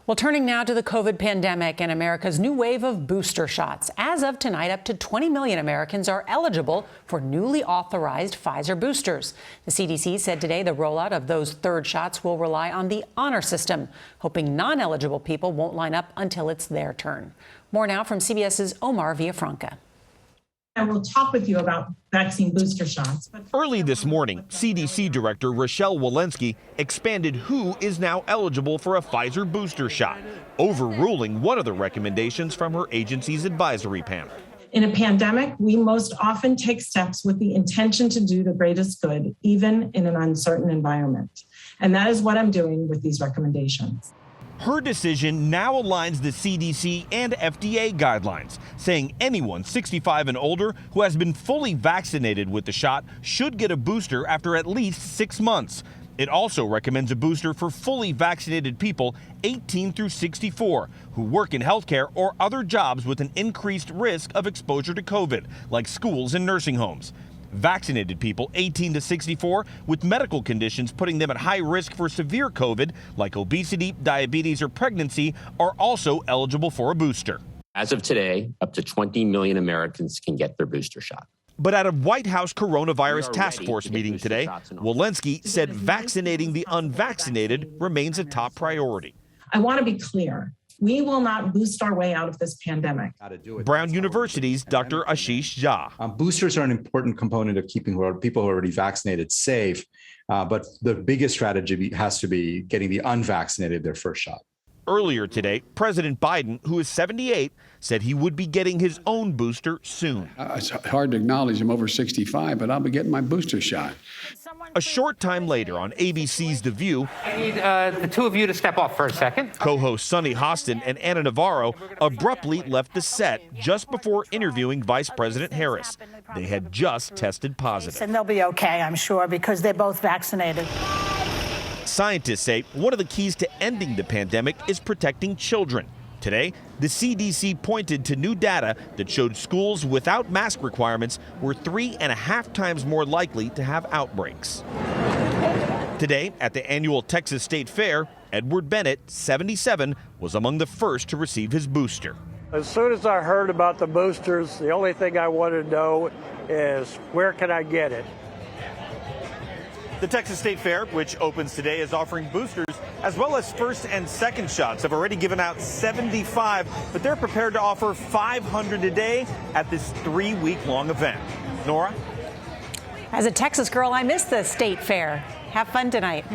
Well, turning now to the COVID pandemic and America's new wave of booster shots. As of tonight, up to 20 million Americans are eligible for newly authorized Pfizer boosters. The CDC said today the rollout of those third shots will rely on the honor system, hoping non-eligible people won't line up until it's their turn. More now from CBS's Omar Villafranca. I will talk with you about vaccine booster shots. Early this morning, CDC Director Rochelle Walensky expanded who is now eligible for a Pfizer booster shot, overruling one of the recommendations from her agency's advisory panel. In a pandemic, we most often take steps with the intention to do the greatest good, even in an uncertain environment. And that is what I'm doing with these recommendations. Her decision now aligns the CDC and FDA guidelines, saying anyone 65 and older who has been fully vaccinated with the shot should get a booster after at least 6 months. It also recommends a booster for fully vaccinated people 18 through 64 who work in healthcare or other jobs with an increased risk of exposure to COVID, like schools and nursing homes. Vaccinated people 18 to 64 with medical conditions putting them at high risk for severe COVID, like obesity, diabetes, or pregnancy, are also eligible for a booster. As of today, up to 20 million Americans can get their booster shot. But at a White House coronavirus task force meeting today, Walensky said vaccinating the unvaccinated remains a top priority. I want to be clear. We will not boost our way out of this pandemic. Brown University's Dr. Ashish Jha. Boosters are an important component of keeping people who are already vaccinated safe, but the biggest strategy has to be getting the unvaccinated their first shot. Earlier today, President Biden, who is 78, said he would be getting his own booster soon. It's hard to acknowledge I'm over 65, but I'll be getting my booster shot. A short time later on ABC's The View, I need the two of you to step off for a second. Co-hosts Sunny Hostin and Anna Navarro abruptly left the set just before interviewing Vice President Harris. They had just tested positive. And they'll be okay, I'm sure, because they're both vaccinated. Scientists say one of the keys to ending the pandemic is protecting children. Today, the CDC pointed to new data that showed schools without mask requirements were 3.5 times more likely to have outbreaks. Today, at the annual Texas State Fair, Edward Bennett, 77, was among the first to receive his booster. As soon as I heard about the boosters, the only thing I wanted to know is where can I get it? The Texas State Fair, which opens today, is offering boosters as well as first and second shots. Have already given out 75, but they're prepared to offer 500 a day at this 3-week-long event. Norah? As a Texas girl, I miss the state fair. Have fun tonight.